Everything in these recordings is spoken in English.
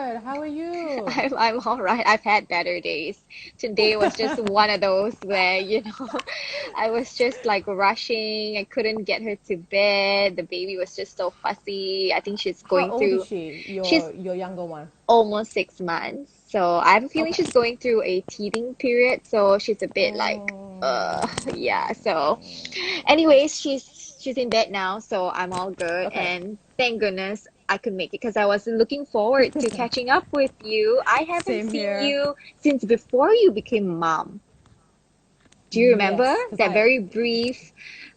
good. How are you? I'm all right. I've had better days. Today was just one of those where, I was just like rushing. I couldn't get her to bed. The baby was just so fussy. I think she's How going old is through, she? she's Your younger one. almost 6 months. So I have a feeling Okay. she's going through a teething period. So she's a bit like, Oh. yeah. So anyways, she's in bed now, so I'm all good. Okay. And thank goodness I could make it because I was looking forward to catching up with you. I haven't Same seen here. you since before you became mom. Do you remember Yes, because that very brief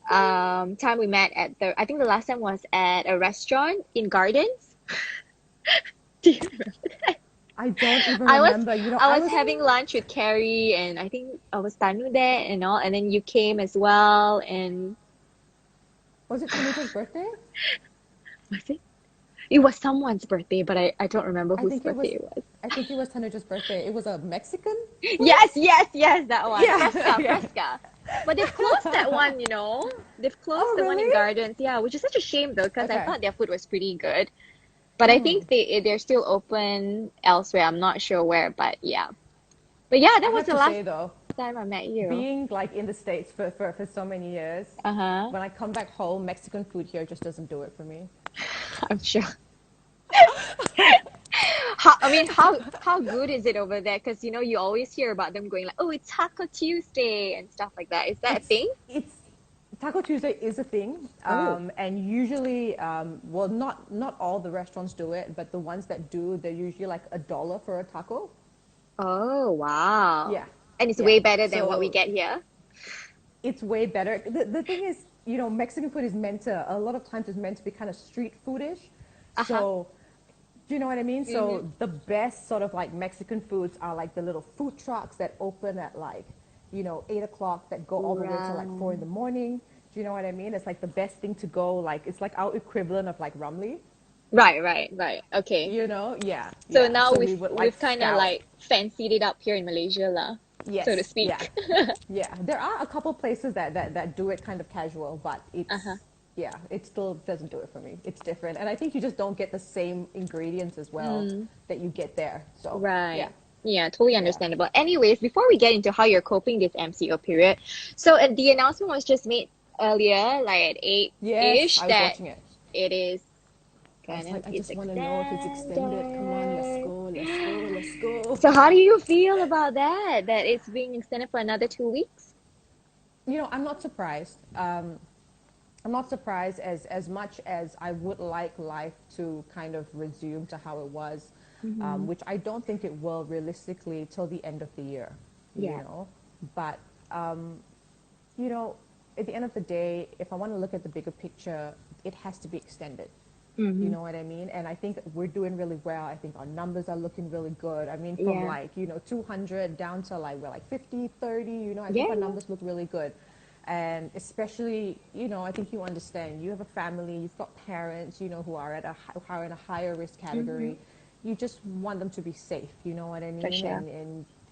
time we met at I think the last time was at a restaurant in Gardens? Do you remember that? I don't even I was remember. I was having lunch with Carrie and I think I was Tanu there and all, and then you came as well. And Was it Tanuja's birthday? was it? It was someone's birthday, but I don't remember I whose think it birthday was. it was. I think it was Tanuja's birthday. It was a Mexican food. Yes, yes, yes, that one. Yeah. Fresca, Yeah. Fresca. But they've closed that one, you know. They've closed Oh, the one in really? Gardens. Yeah, which is such a shame though, because I Okay. thought their food was pretty good. But I think they're still open elsewhere. I'm not sure where, but yeah. But yeah, that I was have the to last say though, time I met you. being like in the States for so many years, Uh-huh. when I come back home, Mexican food here just doesn't do it for me. I'm sure. How good is it over there? Because you always hear about them going like, oh, it's Taco Tuesday and stuff like that. Is that a thing? It's Taco Tuesday is a thing, Oh. and usually, well, not all the restaurants do it, but the ones that do, they're usually like $1 for a taco. Oh, wow. Yeah, And it's yeah. way better than what we So get here. it's way better. The thing is, Mexican food is meant to, a lot of times it's meant to be kind of street foodish. Uh-huh. So, do you know what I mean? Mm-hmm. So the best sort of like Mexican foods are like the little food trucks that open at like, 8 o'clock that go all the way till like 4 in the morning. Do you know what I mean? It's like the best thing to go. Like it's like our equivalent of like Rumley. Right. Okay. Yeah, So yeah. now So we've we would like we've kind of scout. like fancied it up here in Malaysia lah, so to Yes, yeah. speak. Yeah, there are a couple places that do it kind of casual, but Uh-huh. yeah, it still doesn't do it for me. It's different, and I think you just don't get the same ingredients as well Mm, that you get there. So yeah, right. Yeah, totally yeah, understandable. Anyways, before we get into how you're coping this MCO period, so the announcement was just made earlier, like at yes, 8-ish, I was that watching it. it is I was gonna like, I it's just want to know if it's extended. Come on, let's extended. go, let's go, let's go. So how do you feel about that? That it's being extended for another 2 weeks? I'm not surprised. I'm not surprised as much as I would like life to kind of resume to how it was, Mm-hmm. which I don't think it will realistically till the end of the year, you Yeah. know. But you know, at the end of the day, if I want to look at the bigger picture, it has to be extended. You Mm-hmm. know what I mean? And I think we're doing really well. I think our numbers are looking really good. I mean, from Yeah. like, 200 down to like, we're like 50, 30, I think our Yeah. numbers look really good. And especially, I think you understand, you have a family, you've got parents, who are who are in a higher risk Mm-hmm. category. You just want them to be safe, you know what I For mean? sure.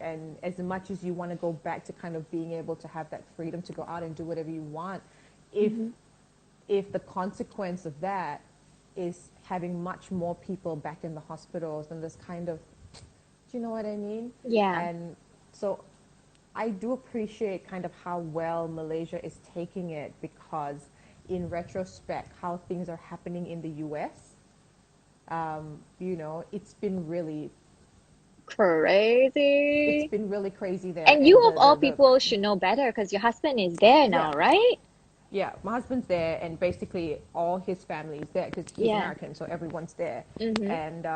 And as much as you want to go back to kind of being able to have that freedom to go out and do whatever you want, if Mm-hmm. if the consequence of that is having much more people back in the hospitals, then this kind of, do you know what I mean? Yeah. And so I do appreciate kind of how well Malaysia is taking it, because in retrospect, how things are happening in the US, it's Crazy. been really crazy there. And And you of all the people should know better because your husband is there yeah, now, right? yeah, my husband's there, and basically all his family is there because he's Yeah. American, so everyone's there. Mm-hmm. And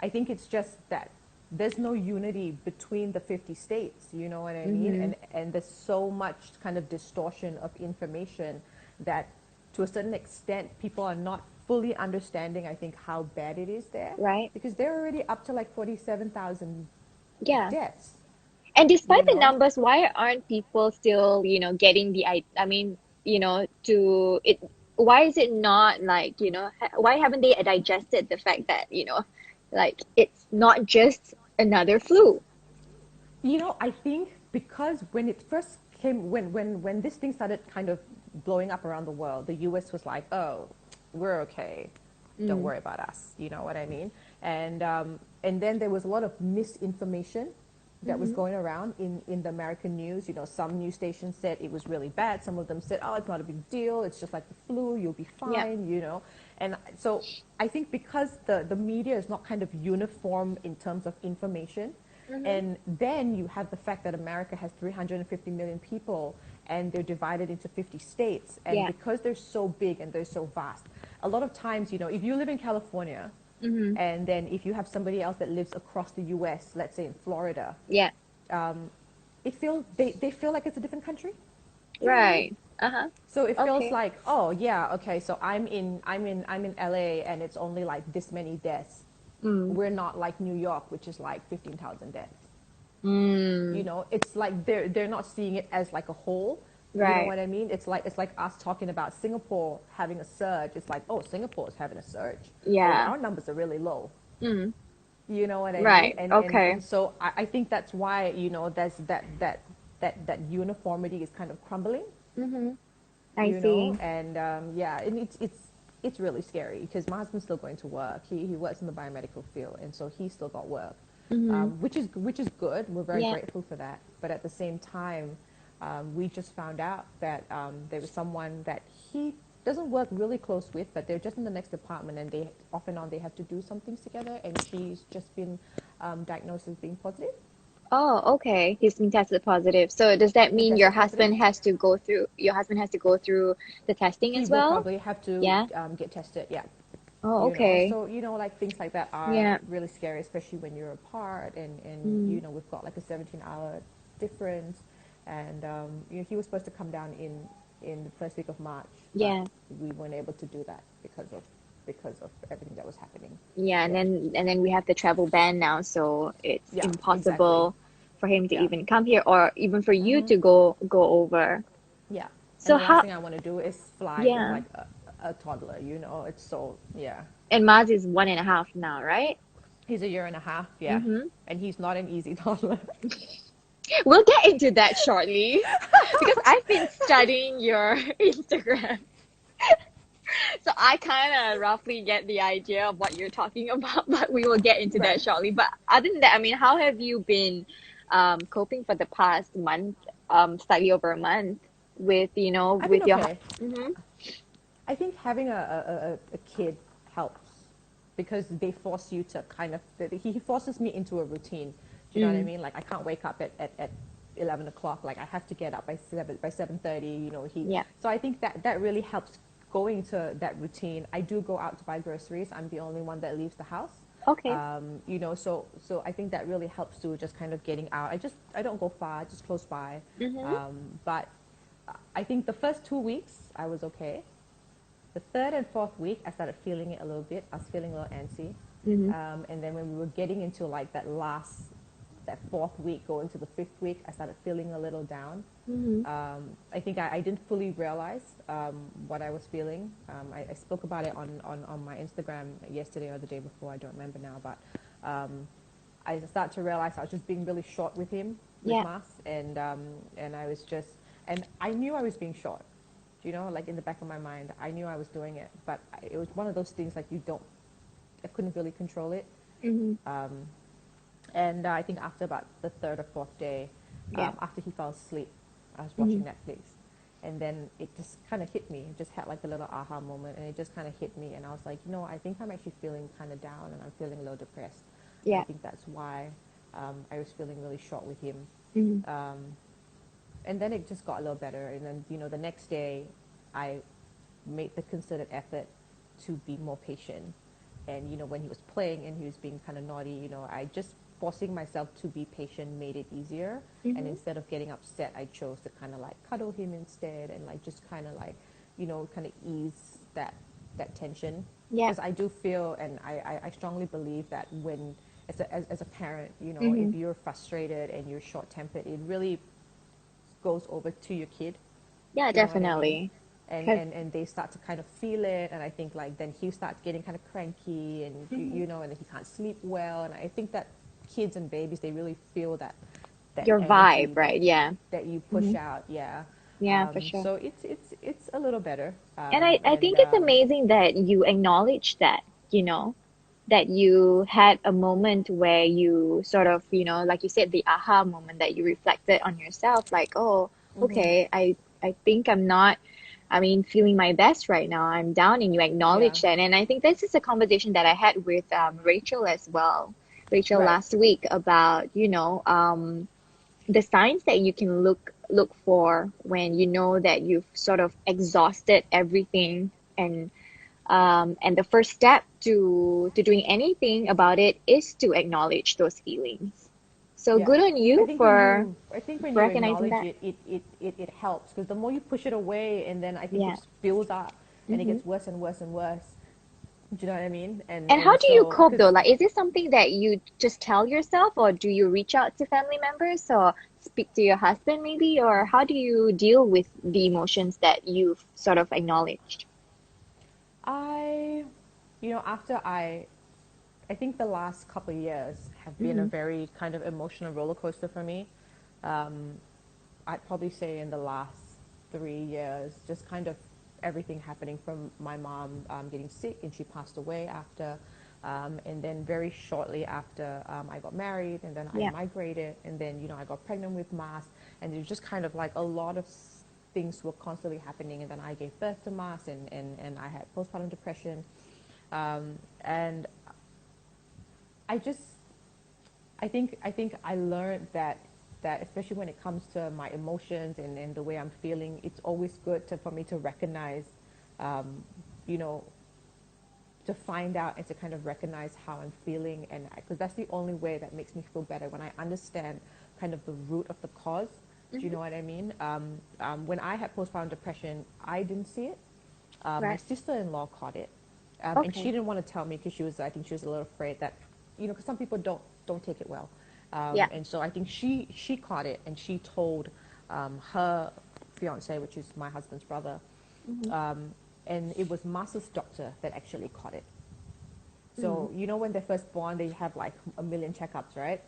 I think it's just that there's no unity between the 50 states, you know what I mean? Mm-hmm. And there's so much kind of distortion of information that, to a certain extent, people are not fully understanding, I think, how bad it is there, Right? because they're already up to like 47,000 Yeah. deaths, And you despite the know? numbers, why aren't people still, getting I mean, to it, why is it not like, why haven't they digested the fact that, like it's not just another flu? I think because when it first came, when this thing started kind of blowing up around the world, the US was like, oh, we're okay. Don't Mm, worry about us. You know what I mean? And then there was a lot of misinformation that was Mm-hmm. going around in the American news. You know, some news stations said it was really bad. Some of them said, oh, it's not a big deal. It's just like the flu. You'll be Yeah. fine, you know. And so I think because the media is not kind of uniform in terms of information, Mm-hmm. and then you have the fact that America has 350 million people and they're divided into 50 states. And Yeah. because they're so big and they're so vast, a lot of times, you know, if you live in California, Mm-hmm. and then if you have somebody else that lives across the US, let's say in Florida, Yeah. they feel like it's a different country. Do you know what I mean? Right. Uh-huh. So it feels Okay. like, oh yeah, okay, so I'm in LA and it's only like this many deaths. Mm. We're not like New York, which is like 15,000 deaths. You Mm. know, it's like they're not seeing it as like a whole. You know Right. what I mean? It's like us talking about Singapore having a surge. It's like, oh, Singapore is having a surge. Oh, Yeah. our numbers are really low. Mm. You know what I mean? Right. And Okay. so I think that's why, you know, there's that uniformity is kind of crumbling, Mm-hmm. I you know. see. And yeah, and it's really scary because my husband's still going to work. He works in the biomedical field, and so he's still got work, Mm-hmm. which is good. We're very Yeah. grateful for that. But at the same time, we just found out that there was someone that he doesn't work really close with, but they're just in the next department, and they off and on they have to do some things together. And she's just been diagnosed as being positive. Oh, okay. He's been tested positive. So does that He's been mean tested positive. your husband has to go through the testing He as will well? probably have to Yeah. get tested. Yeah. Oh, You know, okay. so you know, like things like that are Yeah. really scary, especially when you're apart, and Mm. you know, we've got like a 17-hour difference. And you know, he was supposed to come down in the first week of March, but Yeah. we weren't able to do that because of everything that was happening. Yeah, and Yeah. then we have the travel ban now, so it's Yeah, exactly. impossible for him to Yeah. even come here or even for you Mm-hmm. to go over. Yeah. And So the last how, thing I want to do is fly with yeah. like a toddler, you know. It's so, yeah. And Maz is 1.5 now, right? He's a year and a half, yeah. Mm-hmm. And he's not an easy toddler. We'll get into that shortly because I've been studying your Instagram. So I kind of roughly get the idea of what you're talking about, but we will get into that Right. shortly. But other than that, I mean, how have you been coping for the past month, slightly over a month with, I've been with your okay. mm-hmm, I think having a kid helps because they force you to kind of, he forces me into a routine. Do you know what I mm, mean? Like I can't wake up at 11 o'clock. Like I have to get up by 7:30, you know, yeah, so I think that really helps going to that routine. I do go out to buy groceries. I'm the only one that leaves the house. okay, You know, so I think that really helps to just kind of getting out. I don't go far, just close by. mm-hmm, But I think the first 2 weeks I was okay. The third and fourth week, I started feeling it a little bit. I was feeling a little antsy. mm-hmm, And then when we were getting into like that fourth week, going to the fifth week, I started feeling a little down. mm-hmm, I think I didn't fully realize what I was feeling. I spoke about it on my Instagram yesterday or the day before. I don't remember now, but I started to realize I was just being really short with him, with yeah, Mas, and I was just, and I knew I was being short. You know, like in the back of my mind, I knew I was doing it, but it was one of those things like I couldn't really control it. mm-hmm, And I think after about the third or fourth day, yeah, after he fell asleep, I was mm-hmm, watching Netflix. And then it just kind of hit me. It just had like a little aha moment, and it just kind of hit me. And I was like, you know, I think I'm actually feeling kind of down, and I'm feeling a little depressed. And I yeah, think that's why I was feeling really short with him. mm-hmm, And then it just got a little better. And then, you know, the next day, I made the concerted effort to be more patient. And, you know, when he was playing and he was being kind of naughty, you know, I just forcing myself to be patient made it easier. And mm-hmm, instead of getting upset, I chose to kind of like cuddle him instead and like just kind of like, you know, kind of ease that tension. yeah, Because I do feel, and I strongly believe that when, as a parent, you know, mm-hmm, if you're frustrated and you're short tempered, it really goes over to your kid. yeah, Do you know what I mean? definitely. And, 'Cause, and, and they start to kind of feel it, and I think like then he starts getting kind of cranky, and mm-hmm, you know, and he can't sleep well, and I think that kids and babies, they really feel that your vibe, energy right? Yeah, that you mm-hmm, push out, yeah. yeah, for sure. So it's a little better, And I and think it's amazing that you acknowledge that, you know. that you had a moment where you sort of, like you said, the aha moment that you reflected on yourself, like, oh, okay, I think I'm not, I mean, feeling my best right now. I'm down, and you Yeah. acknowledge that. And I think this is a conversation that I had with Rachel as well. Rachel Right. last week about, the signs that you can look for when you know that you've sort of exhausted everything, and the first step to doing anything about it is to acknowledge those feelings. So Yeah. good on you for I think when you recognizing acknowledge that. it, it helps because the more you push it away, and then I think it Yeah. just builds up, and it Hmm. gets worse and worse and worse. Do you know what I mean? And how And do you so, cope because though? Like, is this something that you just tell yourself, or do you reach out to family members, or speak to your husband maybe, or how do you deal with the emotions that you've sort of acknowledged? I, after I think the last couple of years have been a Mm-hmm. very kind of emotional roller coaster for me. Um, I'd probably say in the last 3 years, just kind of everything happening from my mom getting sick, and she passed away after, and then very shortly after I got married, and then I Yeah. migrated, and then I got pregnant with Mars, and it was just kind of like a lot of things were constantly happening, and then I gave birth to Mars, and I had postpartum depression, and I just I think I learned that especially when it comes to my emotions and the way I'm feeling, it's always good for me to recognize, um, you know, to find out and to kind of recognize how I'm feeling, and because that's the only way that makes me feel better when I understand kind of the root of the cause. Do you Hmm. know what I mean? When I had postpartum depression, I didn't see it. My Right. sister-in-law caught it, and she Okay. didn't want to tell me because I think she was a little afraid that, because some people don't take it well, Yeah. and so I think she caught it, and she told her fiance, which is my husband's brother, Mm-hmm. um, and it was Master's doctor that actually caught it. Mm-hmm. So when they're first born, they have like a million checkups, right?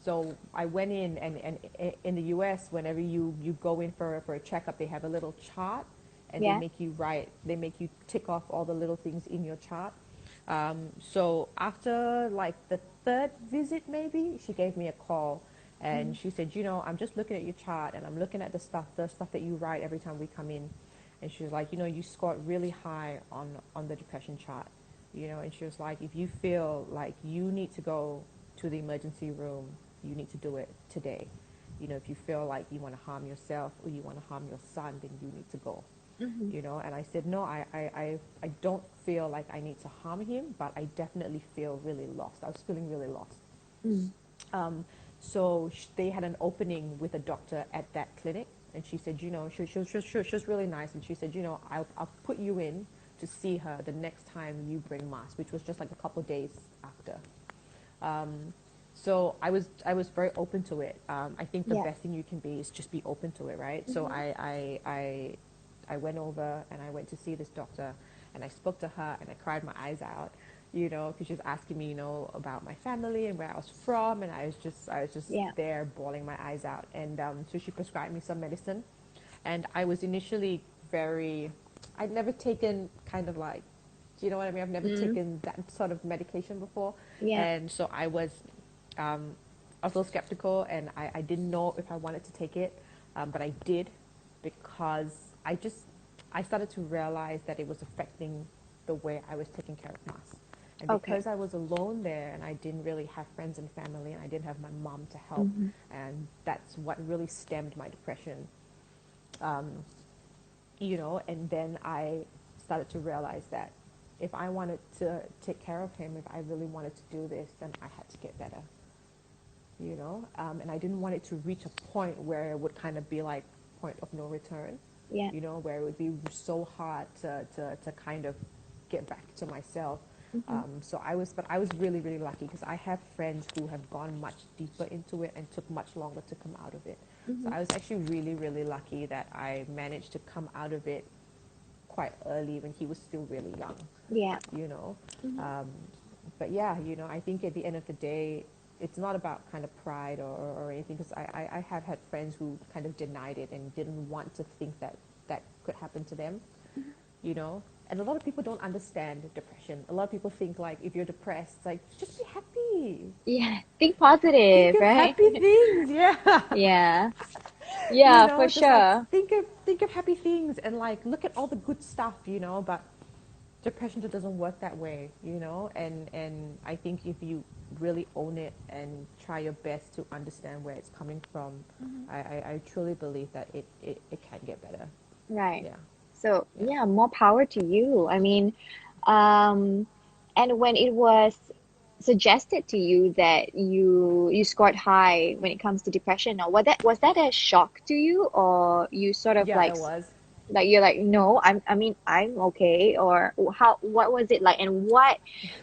So I went in, and in the U.S., whenever you go in for a checkup, they have a little chart, and Yeah. they make you tick off all the little things in your chart. So after like the third visit, maybe she gave me a call, Mm-hmm. and she said, I'm just looking at your chart, and I'm looking at the stuff that you write every time we come in, and she was like, you scored really high on the depression chart, and she was like, if you feel like you need to go to the emergency room, you need to do it today. If you feel like you want to harm yourself or you want to harm your son, then you need to go. Mm-hmm. And I said, no, I don't feel like I need to harm him, but I definitely feel really lost. I was feeling really lost. Mm. Um, so they had an opening with a doctor at that clinic, and she said, she was really nice, and she said, I'll put you in to see her the next time you bring Mass, which was just like a couple of days after. Um, so I was very open to it. I think the Yeah. best thing you can be is just be open to it, right? So Mm-hmm. I went over and I went to see this doctor, and I spoke to her, and I cried my eyes out, because she was asking me, about my family and where I was from, and I was just Yeah. there bawling my eyes out, and so she prescribed me some medicine, and I was initially very, I'd never taken kind of like, do you know what I mean? I've never Mm. taken that sort of medication before, Yeah. and so um, I was a little skeptical, and I didn't know if I wanted to take it, but I did because I started to realize that it was affecting the way I was taking care of Mas. And Okay. because I was alone there, and I didn't really have friends and family, and I didn't have my mom to help, Mm-hmm. and that's what really stemmed my depression. Um, and then I started to realize that if I wanted to take care of him, if I really wanted to do this, then I had to get better, and I didn't want it to reach a point where it would kind of be like point of no return, Yeah. where it would be so hard to kind of get back to myself. Mm-hmm. But I was really, really lucky because I have friends who have gone much deeper into it and took much longer to come out of it. So Mm-hmm. I was actually really, really lucky that I managed to come out of it quite early when he was still really young, Yeah. you know. Mm-hmm. Um, but yeah, I think at the end of the day, it's not about kind of pride or anything, because I have had friends who kind of denied it and didn't want to think that that could happen to them, Mm-hmm. you know. And a lot of people don't understand depression. A lot of people think like if you're depressed, it's like just be happy. Yeah, think Think positive, of right? happy things. Yeah. Yeah. You Yeah, for know, just like sure. think of happy things and like look at all the good stuff, you know, but depression just doesn't work that way, you know, and I think if you really own it and try your best to understand where it's coming from, Mhm. I truly believe that it can get better. Right. Yeah. So, Yeah. yeah, more power to you. I mean, um, and when it was suggested to you that you scored high when it comes to depression, or was that a shock to you, or you sort of Yeah, it was. like you're like, no, I mean I'm okay, or how what was it like, and what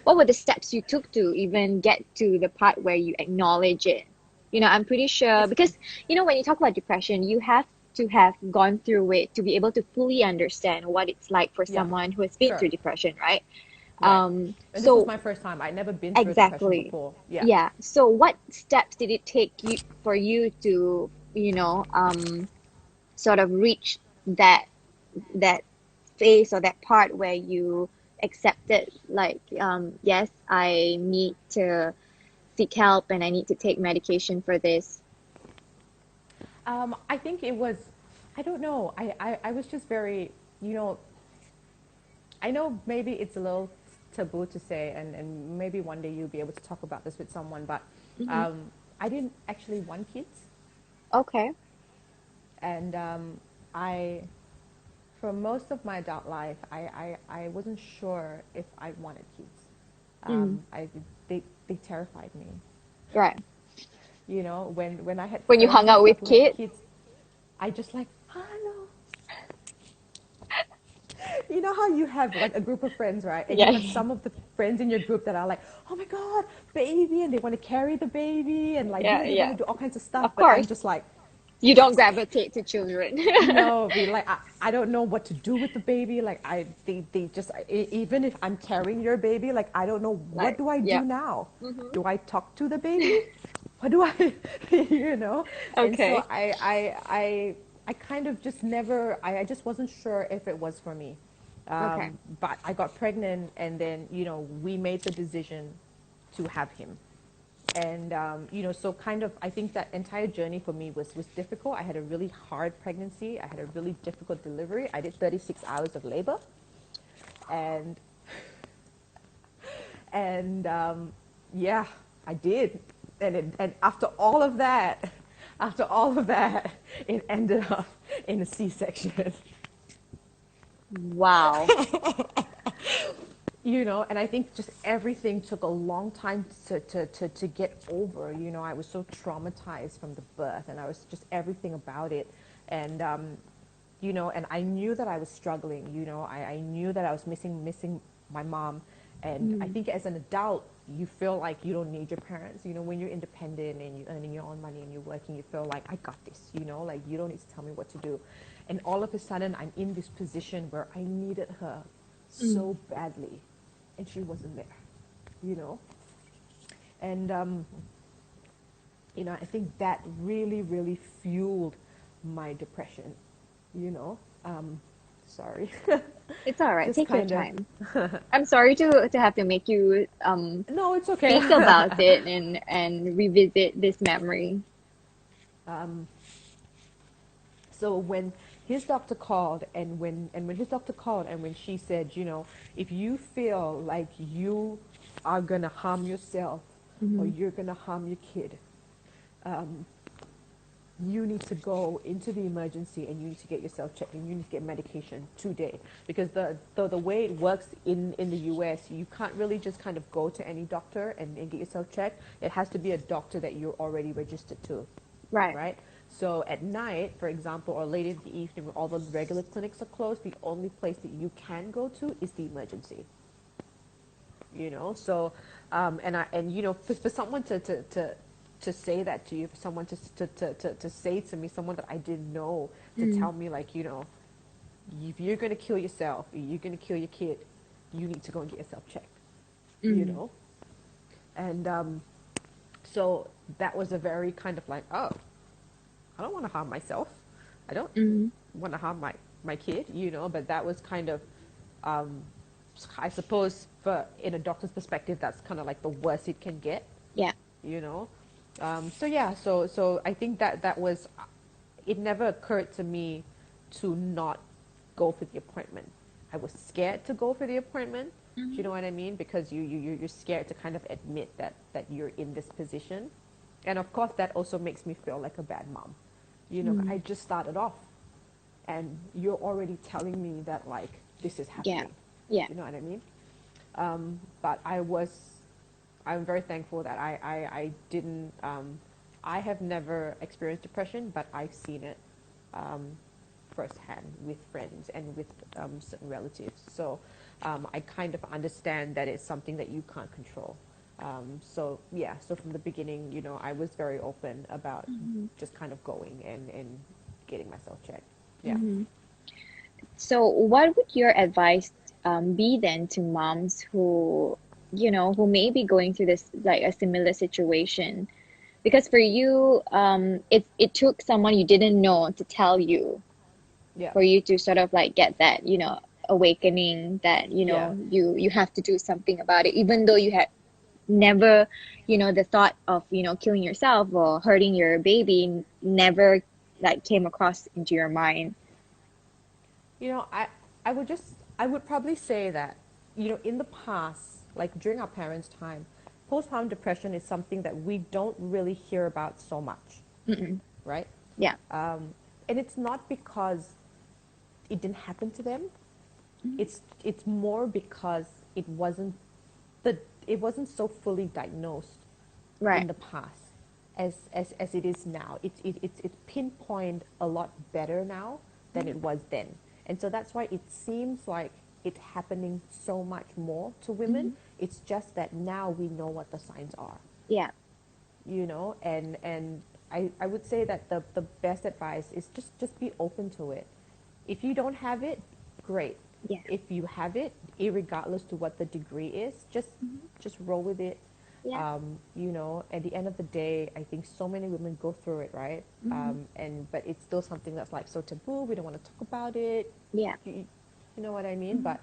were the steps you took to even get to the part where you acknowledge it? I'm pretty sure It's because when you talk about depression, you have to have gone through it to be able to fully understand what it's like for yeah, someone who has been sure. through depression, right? Right. And this was So my first time. I'd never been through a depression exactly. before. Yeah. Yeah. So what steps did it take you for you to, sort of reach that phase or that part where you accepted, like, yes, I need to seek help and I need to take medication for this. I think it was, I don't know. I was just very, you know, I know maybe it's a little taboo to say, and maybe one day you'll be able to talk about this with someone, but Hmm. um, I didn't actually want kids. Okay. And I, for most of my adult life, I wasn't sure if I wanted kids. Mm. They terrified me. Right. You know, when I had When you friends hung and out stuff with who had kids. kids, I just like, oh no, you know how you have like a group of friends, right? And you Yeah. have some of the friends in your group that are like, oh my God, baby, and they want to carry the baby and like, Yeah, they want yeah. to do all kinds of stuff. Of But I'm course. just like, You don't gravitate to children. no, be like, I don't know what to do with the baby. Like they just, even if I'm carrying your baby, like, I don't know, what Like, do I yeah. do now? Hmm. Do I talk to the baby? What do I, you know? And so Okay. I kind of just never, I just wasn't sure if it was for me. Okay. But I got pregnant, and then, we made the decision to have him. And, so kind of, I think that entire journey for me was difficult. I had a really hard pregnancy. I had a really difficult delivery. I did 36 hours of labor. And, and yeah, I did. And after all of that, it ended up in a C-section. Wow. And I think just everything took a long time to get over. I was so traumatized from the birth, and I was just everything about it. And and I knew that I was struggling. I knew that I was missing my mom. And I Mm. think as an adult, you feel like you don't need your parents. When you're independent and you're earning your own money and you're working, you feel like, I got this. Like, you don't need to tell me what to do. And all of a sudden, I'm in this position where I needed her Mm. so badly, and she wasn't there. you know and I think that really, really fueled my depression. you know Sorry. It's all right. Just Take your kind of. time. I'm sorry to have to make you No, it's okay. think about it and revisit this memory. um, so when his doctor called, and when his doctor called, and when she said, if you feel like you are gonna harm yourself, or Hmm. you're gonna harm your kid, um, you need to go into the emergency, and you need to get yourself checked, and you need to get medication today. Because the way it works in the US, you can't really just kind of go to any doctor and get yourself checked. It has to be a doctor that you're already registered to, Right. right? So at night, for example, or late in the evening when all the regular clinics are closed, the only place that you can go to is the emergency. So for someone to say that to you, for someone to say to me, someone that I didn't know, to Mm. tell me, like, if you're going to kill yourself, you're going to kill your kid, you need to go and get yourself checked. you Mm. know and so that was a very kind of like, oh, I don't want to harm myself. I don't Mm. want to harm my kid. But that was kind of um, I suppose for in a doctor's perspective, that's kind of like the worst it can get, Yeah. you know. So yeah, so I think that was it never occurred to me to not go for the appointment. I was scared to go for the appointment. Do you Hmm. know what I mean? Because you're scared to kind of admit that you're in this position, and of course that also makes me feel like a bad mom. You know, I Mm. just started off, and you're already telling me that like this is Yeah. happening. Yeah. You know what I mean? But I'm very thankful that I didn't, I have never experienced depression, but I've seen it um, firsthand with friends and with certain relatives. So I kind of understand that it's something that you can't control. So yeah, so from the beginning, you know, I was very open about Hmm. just kind of going and getting myself checked. Yeah. Hmm. So, what would your advice be then to moms who, who may be going through this like a similar situation? Because for you, it took someone you didn't know to tell you Yeah. for you to sort of like get that, awakening that, Yeah. you have to do something about it, even though you had never, the thought of, killing yourself or hurting your baby never like came across into your mind. You know, I would just, I would probably say that, you know, in the past, like during our parents' time, postpartum depression is something that we don't really hear about so much, Mm-mm. right? Yeah. And it's not because it didn't happen to them. Mhm. It's more because it wasn't the it wasn't so fully diagnosed Right. in the past as it is now. It's pinpointed a lot better now than it was then. And so that's why it seems like it's happening so much more to women. Mhm. It's just that now we know what the signs are, Yeah. you know, and I would say that the best advice is just be open to it. If you don't have it, great. Yeah. If you have it, irregardless to what the degree is, Mhm. just roll with it. Yeah. You know, at the end of the day, I think so many women go through it, right? Mhm. And but it's still something that's like so taboo. We don't want to talk about it. Yeah. You know what I mean? Mhm. But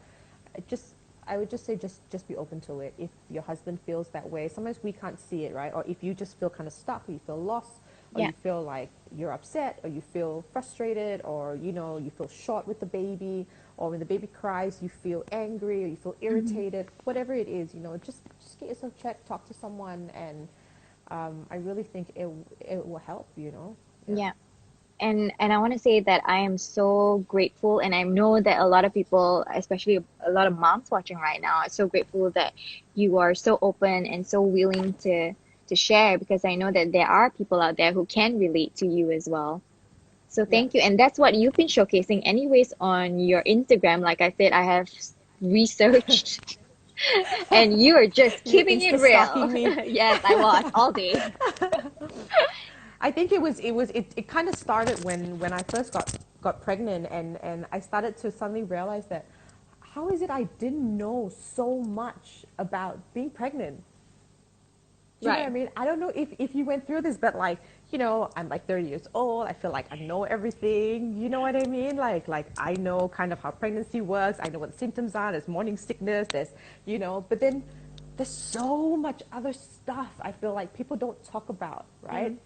just I would just say just be open to it. If your husband feels that way, sometimes we can't see it, right? Or if you just feel kind of stuck, or you feel lost, or Yeah. you feel like you're upset, or you feel frustrated, or you know you feel short with the baby, or when the baby cries, you feel angry, or you feel Mhm. irritated. Whatever it is, you know, just get yourself checked, talk to someone, and I really think it will help. You know, yeah, Yeah. And I want to say that I am so grateful, and I know that a lot of people, especially a lot of moms watching right now, are so grateful that you are so open and so willing to share, because I know that there are people out there who can relate to you as well. So yeah. thank you. And that's what you've been showcasing anyways on your Instagram. Like I said, I have researched and you are just You're keeping it insta real. stalking me. Yes, I was all day. I think it kind of started when I first got pregnant and I started to suddenly realize that how is it I didn't know so much about being pregnant? Do you know what I Right. mean? I don't know if you went through this, but like, you know, I'm like 30 years old. I feel like I know everything. You know what I mean? Like I know kind of how pregnancy works. I know what the symptoms are. There's morning sickness. There's, you know, but then there's so much other stuff I feel like people don't talk about, right? Mm,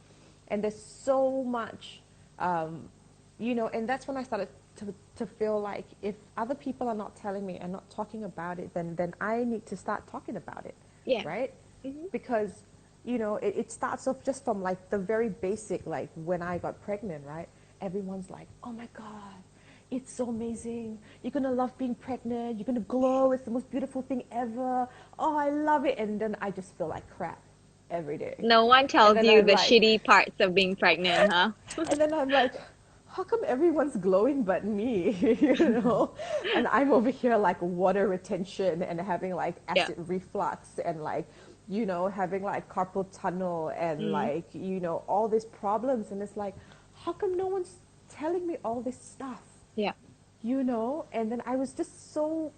And there's so much, you know, and that's when I started to feel like if other people are not telling me and not talking about it, then I need to start talking about it, yeah. right? Hmm. Because you know it starts off just from like the very basic, like when I got pregnant, right? Everyone's like, oh my god, it's so amazing, you're gonna love being pregnant, you're gonna glow, it's the most beautiful thing ever, oh I love it, and then I just feel like crap every day. No one And tells then you I'm the like, shitty parts of being pregnant, huh? and then I'm like, how come everyone's glowing but me? You know? And I'm over here like water retention and having like Yeah. acid reflux and like, you know, having like carpal tunnel and Mm, like, you know, all these problems. And it's like, how come no one's telling me all this stuff? yeah. You know? And then I was just so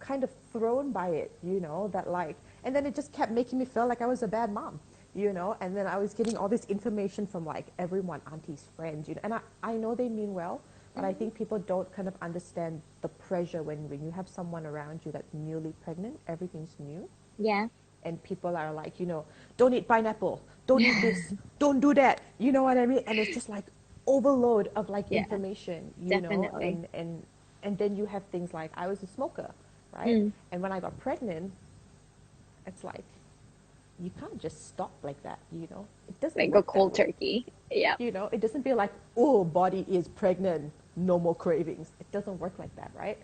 kind of thrown by it, you know, that like, and then it just kept making me feel like I was a bad mom, you know, and then I was getting all this information from like everyone, aunties, friends, you know, and I know they mean well, But I think people don't kind of understand the pressure when you have someone around you that's newly pregnant, everything's new, Yeah. and people are like, don't eat pineapple, don't eat this, don't do that, you know what I mean? And it's just like overload of like Yeah, information, definitely. and then you have things like I was a smoker, right? Mm. And when I got pregnant, it's like you can't just stop like that, It doesn't Like go work that cold way. turkey. Yeah. It doesn't be like, oh, body is pregnant, no more cravings. It doesn't work like that, right?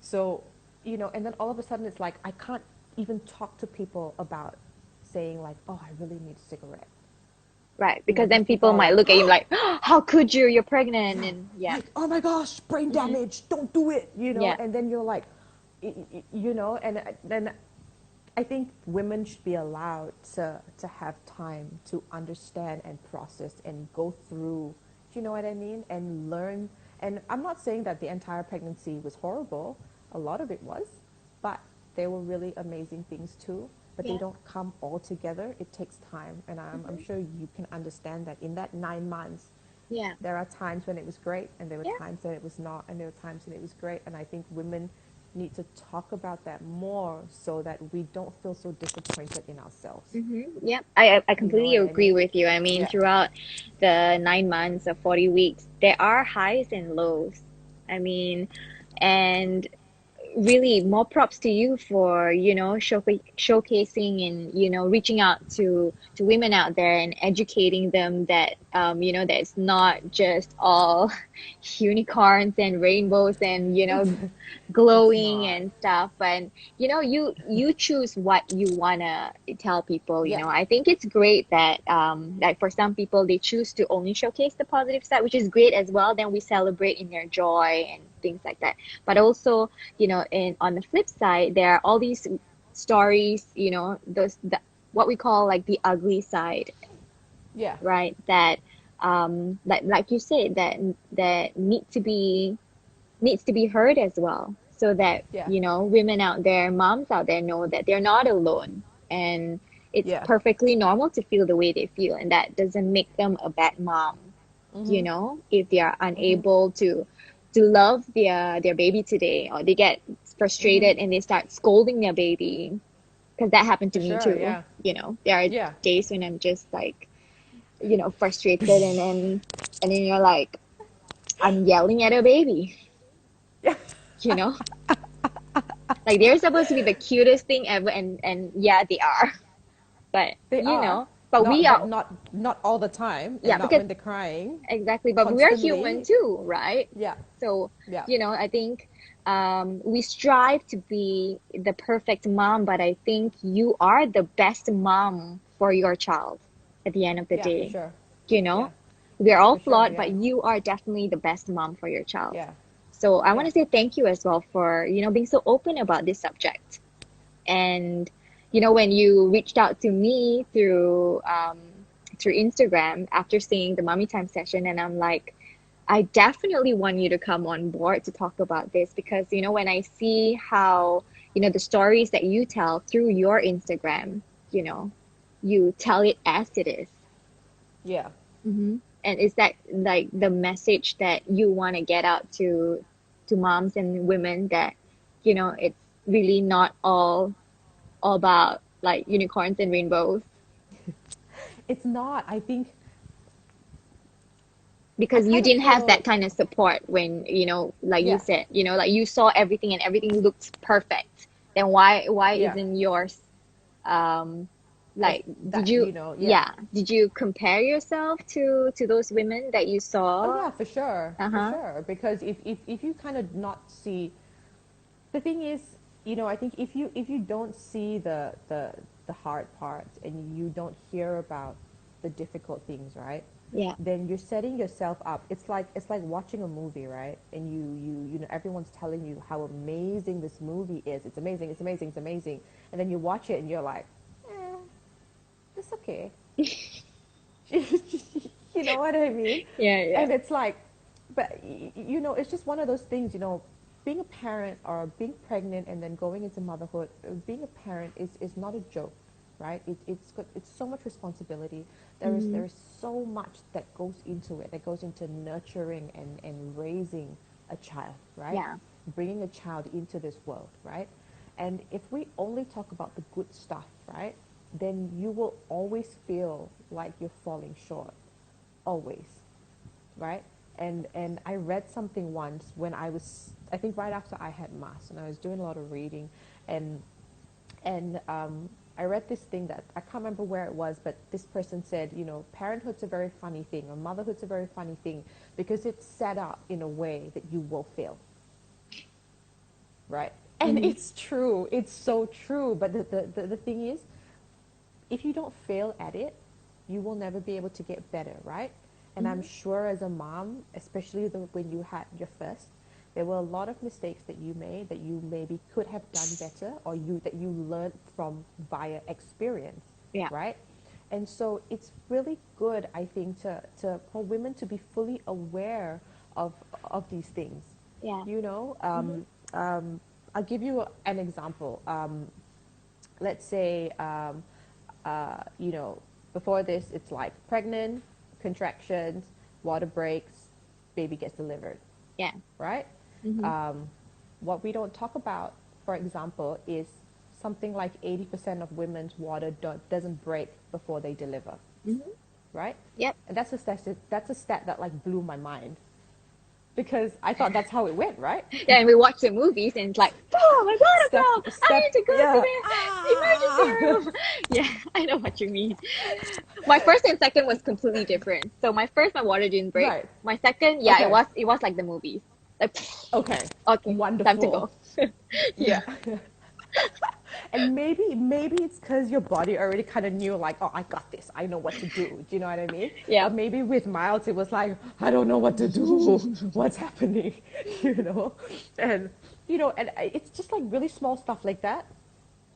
So, and then all of a sudden it's like I can't even talk to people about saying like, oh, I really need a cigarette. Right. Because Because then people people are might like, look at you like, how could you? You're pregnant. yeah, And yeah. like, oh my gosh, brain Hmm. damage, don't do it, Yeah. and then you're like, and then I think women should be allowed to have time to understand and process and go through, do you know what I mean? And learn. And I'm not saying that the entire pregnancy was horrible. A lot of it was, but there were really amazing things too. But they Yeah. don't come all together. It takes time, and I'm Hmm. sure you can understand that in that 9 months, Yeah. there are times when it was great, and there were Yeah. times when it was not, and there were times when it was great. And I think women need to talk about that more so that we don't feel so disappointed in ourselves. Yep, I You know completely what I agree mean? with you. I mean, Yeah. throughout the 9 months or 40 weeks, there are highs and lows. I mean, and really more props to you for showcasing and reaching out to women out there and educating them that that it's not just all unicorns and rainbows and It's glowing not. and stuff. And you choose what you wanna tell people. Yeah. I think it's great that like for some people they choose to only showcase the positive side, which is great as well. Then we celebrate in their joy and things like that. But also, and on the flip side, there are all these stories, what we call like the ugly side, Yeah. right? That like you said, that needs to be heard as well, so that Yeah. women out there, moms out there, know that they're not alone, and it's Yeah. perfectly normal to feel the way they feel, and that doesn't make them a bad mom. If they are unable to love their baby today, or they get frustrated and they start scolding their baby, because that happened to For me sure. too. Yeah. There are Yeah. days when I'm just like frustrated, and then you're like, I'm yelling at a baby, Yeah. you know like they're supposed to be the cutest thing ever, and yeah, they are. But They are. we Not, are, but not all the time, yeah, and not because when they're crying exactly, but we are human constantly. too, right? Yeah. So, Yeah. I think we strive to be the perfect mom, but I think you are the best mom for your child at the end of the Yeah. For day. sure. You know, Yeah. we're all For sure. flawed, but Yeah. you are definitely the best mom for your child. Yeah. So I want Yeah. to say thank you as well for, being so open about this subject. And when you reached out to me through Instagram after seeing the Mommy Time session, and I'm like, I definitely want you to come on board to talk about this, because when I see how the stories that you tell through your Instagram, you know you tell it as it is. Yeah. And is that like the message that you want to get out to moms and women, that it's really not all about like unicorns and rainbows, It's not. I because you kind of didn't have that feel. kind of support when like you Yeah. said, like you saw everything and everything looked perfect. Then why Yeah. isn't yours um As like, did that, you, yeah. yeah, did you compare yourself to those women that you Oh saw? yeah, for sure, for Uh-huh. sure. Because if you kind of not see, the thing is, I think if you don't see the hard parts, and you don't hear about the difficult things, right? Yeah. Then you're setting yourself up. It's like watching a movie, right? And everyone's telling you how amazing this movie is. It's amazing. It's amazing. It's amazing. And then you watch it and you're like, eh, it's okay. You know what I mean? Yeah, yeah. And it's like, but it's just one of those things. Being a parent or being pregnant and then going into motherhood, being a parent is not a joke, right? It's so much responsibility. Mm-hmm. There is so much that goes into it, that goes into nurturing and raising a child, right? Yeah. Bringing a child into this world, right? And if we only talk about the good stuff, right, then you will always feel like you're falling short, always, right? And I read something once when I think right after I had mass, and I was doing a lot of reading, and and I read this thing that I can't remember where it was, but this person said, parenthood's a very funny thing, or motherhood's a very funny thing, because it's set up in a way that you will fail, right? And Mm-hmm. it's true, it's so true. But the thing is, if you don't fail at it, you will never be able to get better, right? And I'm Mm-hmm. sure as a mom, especially when you had your first, there were a lot of mistakes that you made that you maybe could have done better, or that you learned from via experience, Yeah. right? And so it's really good, I think, for women to be fully aware of of these things. Yeah. You know, Mm-hmm. I'll give you an example. Let's say, before this, it's like pregnant, contractions, water breaks, baby gets delivered, Yeah. right? Mm-hmm. Um, what we don't talk about, for example, is something like 80% of women's water doesn't break before they deliver, Mm-hmm. right? Yep. And that's a stat that like blew my mind, because I thought that's how it went, right? Yeah, and we watch the movies and it's like, oh my God, girl, I need to go to Yeah, the emergency room. Yeah, I know what you mean. My first and second was completely different. So my first, my water didn't break. right. My second, yeah, Okay. it was like the movies. Like, Okay. okay, time to Wonderful. go. Yeah. Yeah. And maybe it's because your body already kind of knew, like, oh, I got this, I know what to do. Do you know what I mean? Yeah. But maybe with Miles it was like, I don't know what to do. What's happening? you know and it's just like really small stuff like that.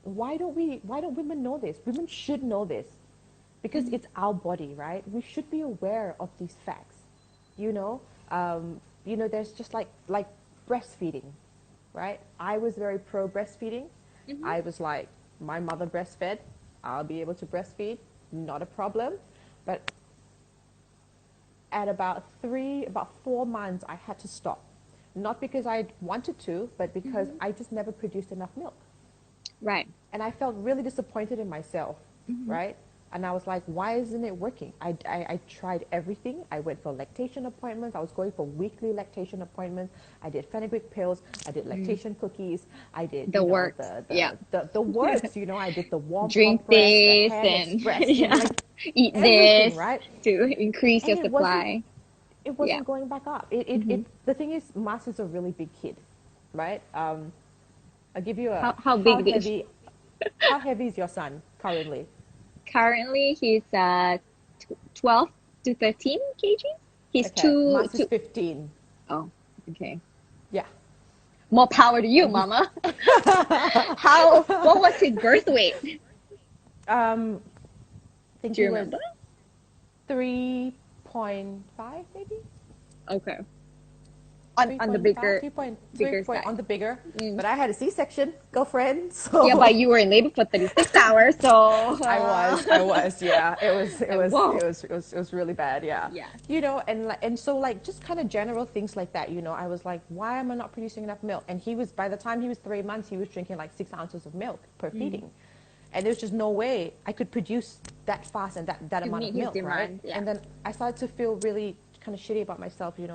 Why don't women know this? Women should know this, because Mhm. it's our body, right? We should be aware of these facts. you know there's just like breastfeeding, right? I was very pro breastfeeding. Mhm. I was like, my mother breastfed, I'll be able to breastfeed, not a problem. But at about 4 months, I had to stop. Not because I wanted to, but because Mhm. I just never produced enough milk. Right. And I felt really disappointed in myself, Mhm. right? And I was like, why isn't it working? I tried everything. I went for lactation appointments. I was going for weekly lactation appointments. I did fenugreek pills. I did Mm. lactation cookies. I did, The works. Yeah. the works. I did the warm Drink compress, the this hand and express, yeah, like eat everything, this right? to increase your And supply. it Yeah. wasn't going back up. Hmm. The thing is, Mars is a really big kid, right? I'll give you a How big is how heavy is your son currently? currently he's 12 to 13 kgs. He's Okay, two Mars is two 15. oh, okay. Yeah. More power to you, And mama. What was his birth weight? I think Do you he was remember? 3.5 maybe? Okay. On the 3.5, bigger 3.3 bigger point on side. the bigger. Mm. But I had a C-section, girlfriend, Yeah, but so you were in labor for 36 hours, so I was, yeah. like, whoa. It was really bad, yeah. Yeah. And so like just kind of general things like that. I was like, why am I not producing enough milk? And by the time he was 3 months, he was drinking like 6 ounces of milk per Mm. feeding, and there's just no way I could produce that fast and that To amount meet of his milk, right? demand. Yeah. And then I started to feel really kind of shitty about myself, and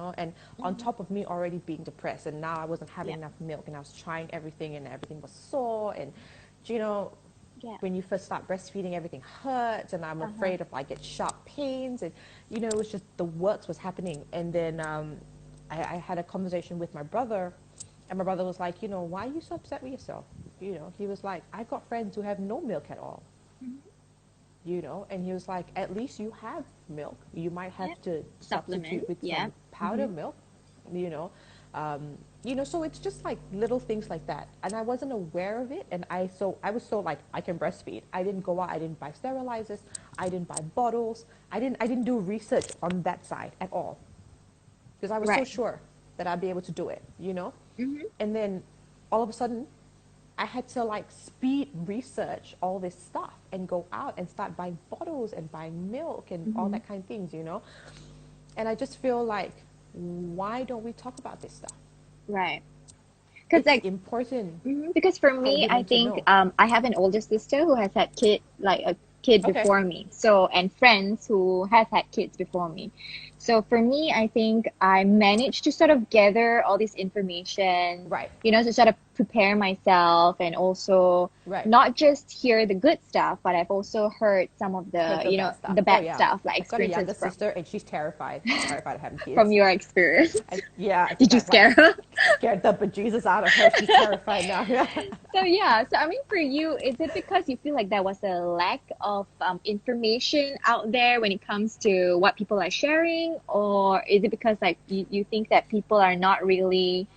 on Hmm. top of me already being depressed, and now I wasn't having Yeah. enough milk, and I was trying everything, and everything was sore, and you know Yeah. when you first start breastfeeding, everything hurts, and I'm Uh-huh. afraid of like get sharp pains, and it was just the works was happening. And then I had a conversation with my brother, and my brother was like, why are you so upset with yourself? He was like, I've got friends who have no milk at all, Hmm. and he was like, at least you have milk. You might have Yeah. to substitute Supplement. with Yeah. some powder Hmm. milk, you know. So it's just like little things like that, and I wasn't aware of it, and I was so like, I can breastfeed. I didn't go out. I didn't buy sterilizers. I didn't buy bottles. I didn't do research on that side at all, because I was so Right. sure that I'd be able to do it. Hmm. And then all of a sudden, I had to like speed research all this stuff and go out and start buying bottles and buying milk and all Mm-hmm. that kind of things, you know. And I just feel like, why don't we talk about this stuff? Right. Because It's like important because for for me, I women to think know. I have an older sister who has had a kid Okay. before me. So and friends who has had kids before me. So for me, I think I managed to sort of gather all this information, Right. to sort of prepare myself and also Right. not just hear the good stuff, but I've also heard some of Heard the, the bad stuff. the Oh bad yeah. stuff, like I've got a experiences younger sister and she's terrified of having from kids. your experience. Yeah, I Did think you I've like scare her? scared the bejesus out of her. She's terrified now. Yeah. So yeah, so I mean, for you, is it because you feel like there was a lack of information out there when it comes to what people are sharing, or is it because like you think that people are not really,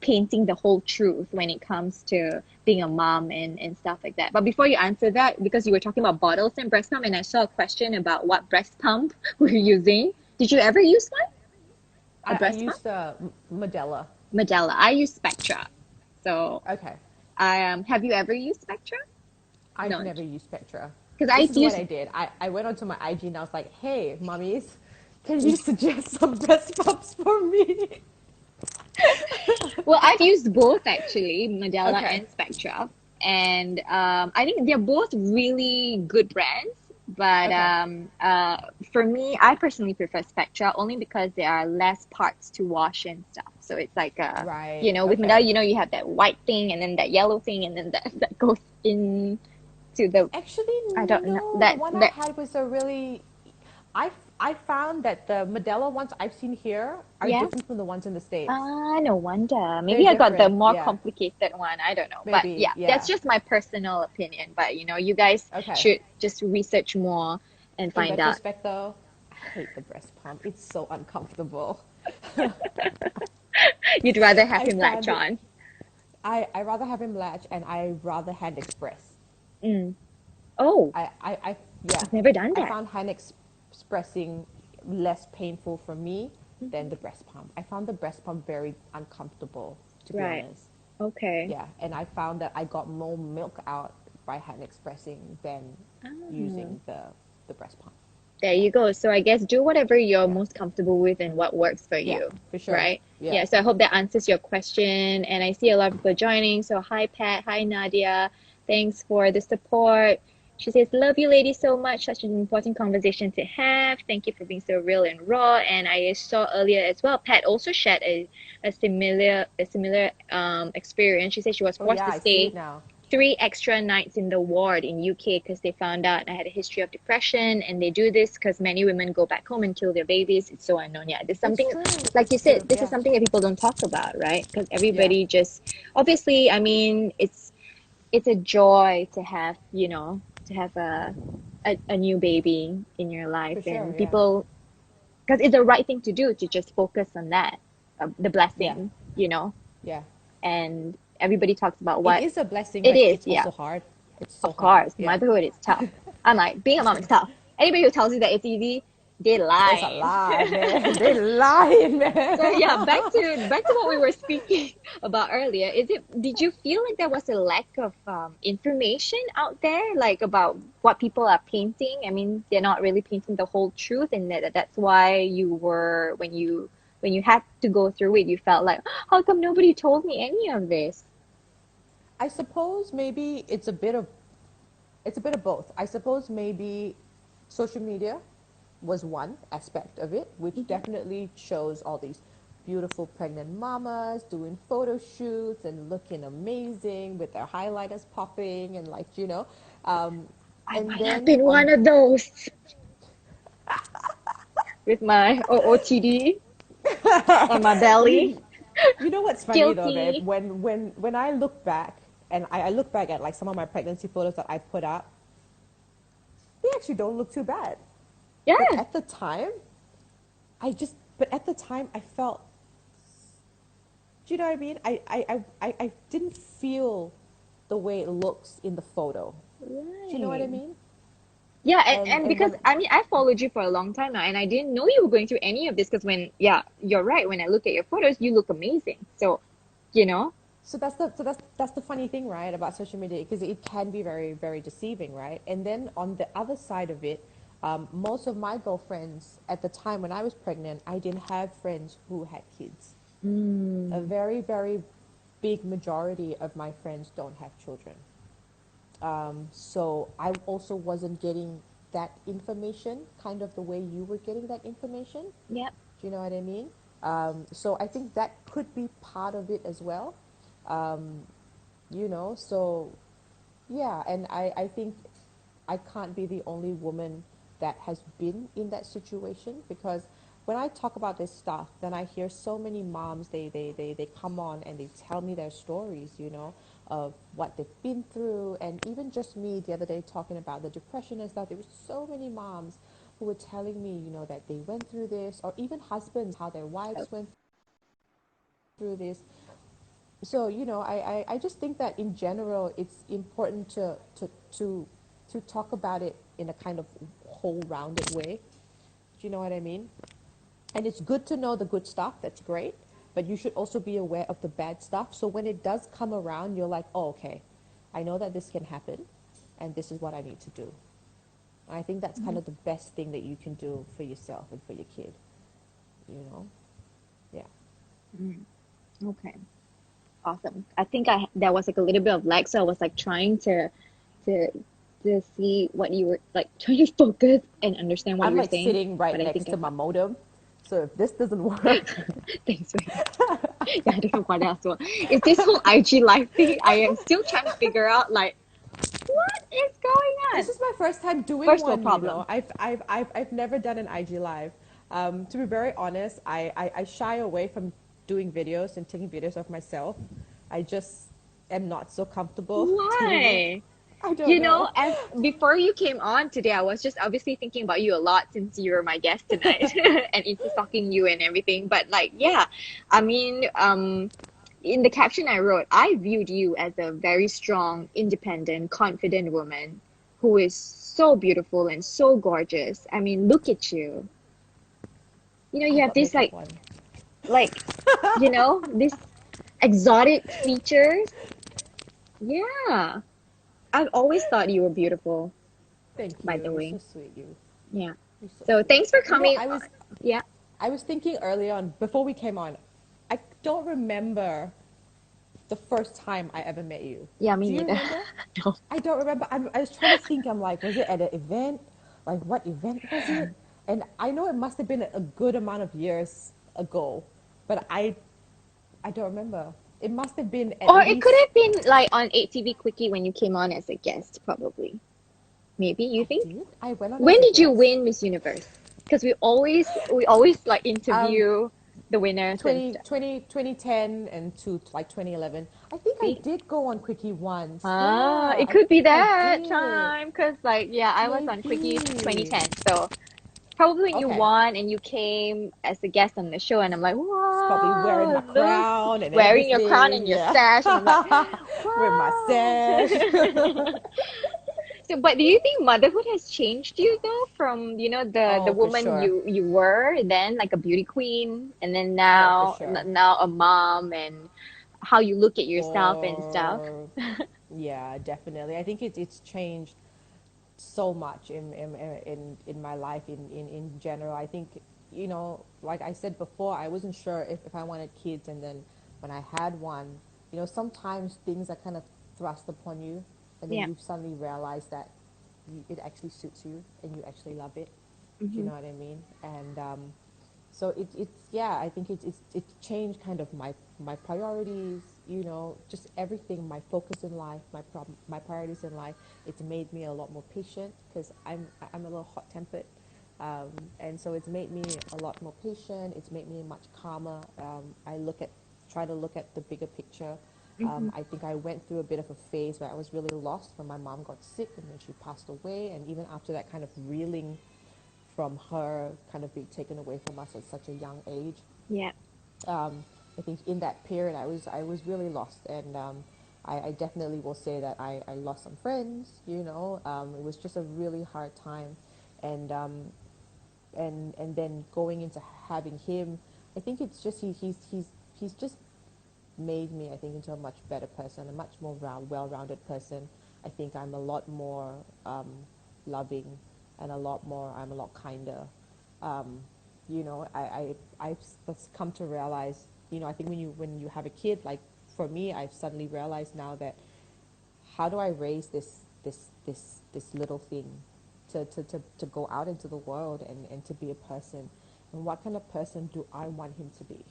painting the whole truth when it comes to being a mom and stuff like that? But before you answer that, because you were talking about bottles and breast pump, and I saw a question about what breast pump we're using. Did you ever use one? A I breast pump? used Medela. Medela. I use Spectra. So, Okay. have you ever used Spectra? I've No, never used Spectra. because This I've is what used I did. I went onto my IG and I was like, hey, mummies, can you suggest some breast pumps for me? well, I've used both actually, Medela Okay. and Spectra, and I think they're both really good brands. But Okay. for me, I personally prefer Spectra only because there are less parts to wash and stuff. So it's like Right. with Medela, Okay. you have that white thing and then that yellow thing and then that goes in to the Actually, I don't know no. The that one I that had was a really. I found that the Modelo ones I've seen here are yeah. different from the ones in the States. Ah, no wonder. They're Maybe I got the different. more Yeah. complicated one. I don't know. But Maybe. yeah, that's Yeah. just my personal opinion. But you guys Okay. should just research more and In find out. retrospect, though, I hate the breast pump. It's so uncomfortable. You'd rather have I him latch found it. on. I rather have him latch and I rather hand express. Mm. Oh, Yeah, I've never done I that. found expressing less painful for me than Mhm. the breast pump. I found the breast pump very uncomfortable, to be Right. honest. Okay. Yeah, and I found that I got more milk out by hand expressing than Ah, using the breast pump. there Yeah, you go. So I guess do whatever you're yeah, most comfortable with and what works for yeah, you, for sure. right? Yeah. Yeah, so I hope that answers your question. And I see a lot of people joining. So hi Pat, hi Nadia. Thanks for the support. She says, love you ladies so much. Such an important conversation to have. Thank you for being so real and raw. And I saw earlier as well, Pat also shared a similar experience. She said she was Oh forced yeah, to I see stay it now. 3 extra nights in the ward in UK because they found out I had a history of depression, and they do this because many women go back home and kill their babies. It's so unknown. Yeah, there's It's something true. like you It's said. true. This is Yeah, something that people don't talk about, right? Because yeah, everybody just obviously. I mean, it's a joy to have to have a new baby in your life, for sure. and Yeah, people because it's the right thing to do to just focus on that, the yeah, blessing, yeah. and everybody talks about It what is a blessing, it but is. it's Yeah, also hard. It's so of hard. course, Yeah. motherhood is tough. I'm like, being a mom is tough. Anybody who tells you that it's easy, they It's a lying. lie, man. They lying, So man. yeah, back to what we were speaking about earlier. Did you feel like there was a lack of information out there, like about what people are painting? I mean, they're not really painting the whole truth, and that's why you were when you had to go through it, you felt like, how come nobody told me any of this? I suppose maybe it's a bit of both. I suppose maybe social media was one aspect of it, which Mhm. definitely shows all these beautiful pregnant mamas doing photo shoots and looking amazing with their highlighters popping and um, I and might have then been one on of those with my OOTD on my belly. you you know what's funny though, babe? Guilty. When I look back and I look back at like some of my pregnancy photos that I put up, they actually don't look too bad. But Yeah. at the time, but at the time, I felt, do you know what I mean? I didn't feel the way it looks in the photo. Do you know what I Right. mean? Yeah, and And because when, I mean I followed you for a long time now, and I didn't know you were going through any of this because yeah, you're right. When I look at your photos, you look amazing. So, you know. So that's the funny thing, right, about social media, because it can be very, very deceiving, right? And then on the other side of it, most of my girlfriends at the time when I was pregnant, I didn't have friends who had kids. A Mm. very, very big majority of my friends don't have children. So I also wasn't getting that information kind of the way you were getting that information. Yep. Do you know what I mean? So I think that could be part of it as well. Um, so yeah, and I think I can't be the only woman that has been in that situation, because when I talk about this stuff, then I hear so many moms, they come on and they tell me their stories, of what they've been through. And even just me the other day talking about the depression and stuff, there were so many moms who were telling me, that they went through this, or even husbands, how their Oh, wives went through this. So I just think that in general it's important to talk about it in a kind of whole rounded way. Do you know what I mean? And it's good to know the good stuff, that's great, but you should also be aware of the bad stuff, so when it does come around, you're like, oh, okay, I know that this can happen, and this is what I need to do. And I think that's kind mhm, of the best thing that you can do for yourself and for your kid, you know yeah. mm. Okay. Awesome. I think there was like a little bit of lag, so I was like trying to to see what you were like trying to focus and understand what I'm you were like saying, sitting right but I next think I to my got modem, so if this doesn't work. thanks for yeah, I don't know what else. Well, it's this whole IG live thing. I am still trying to figure out like what is going This on. is my first time doing First world one, problem. I've never done an IG live. To be very honest, I shy away from doing videos and taking videos of myself. I just am not so comfortable doing it. Why? I don't know. As before you came on today, I was just obviously thinking about you a lot since you were my guest tonight and into stalking you and everything. But like, yeah, I mean, in the caption I wrote, I viewed you as a very strong, independent, confident woman who is so beautiful and so gorgeous. I mean, look at you. I You have got this makeup on. like, this exotic features. Yeah. I've always thought you were beautiful, Thank by you. the You're so way. sweet. Yeah. You're so So sweet. thanks for You know, coming I on. was Yeah. I was thinking early on before we came on. I don't remember the first time I ever met you. Yeah, me Do you neither. remember? No. I don't remember. I was trying to think. I'm like, was it at an event? Like, what event was it? And I know it must have been a good amount of years ago, but I don't remember. It must have been at Or it could least. have been like on 8TV Quickie when you came on as a guest, probably. Maybe, you I think? did. I went on When as a did you guest. win Miss Universe? Because we always like Um, interview the winners and 20 stuff. 20 2010 and to like 2011. I think I See? did go on Quickie once. Ah, Yeah, it I could be think I that did. time. Because like, yeah, I was on Quickie Maybe. 2010. So probably when you Okay. won and you came as a guest on the show, and I'm like, It's probably wearing wow, my look, crown and wearing your crown everything. and your Yeah. sash, and I'm like, With my wow. sash. So, but do you think motherhood has changed you though, from the Oh, for woman sure. you were then, like a beauty queen, and then Oh, for now sure. now a mom, and how you look at yourself and stuff? For Yeah, definitely. I think it's changed so much in my life in general. I think, like I said before, I wasn't sure if I wanted kids, and then when I had one, sometimes things are kind of thrust upon you, and then Yeah. you suddenly realize that it actually suits you and you actually love it. Do you Hmm. know what I mean? And so it's yeah, I think it's changed kind of my priorities, just everything, my focus in life, my priorities in life. It's made me a lot more patient, because I'm a little hot tempered, and so it's made me a lot more patient. It's made me much calmer. Try to look at the bigger picture. Hmm. I think I went through a bit of a phase where I was really lost when my mom got sick and then she passed away, and even after that, kind of reeling from her kind of being taken away from us at such a young age. Yeah. I think in that period I was really lost, and I definitely will say that I lost some friends. It was just a really hard time, and and then going into having him, I think it's just he's just made me, I think, into a much better person, a much more well-rounded person. I think I'm a lot more loving, and I'm a lot kinder. Um, I've come to realize, I think when you have a kid, like for me, I've suddenly realized now that how do I raise this little thing to go out into the world and to be a person, and what kind of person do I want him to be,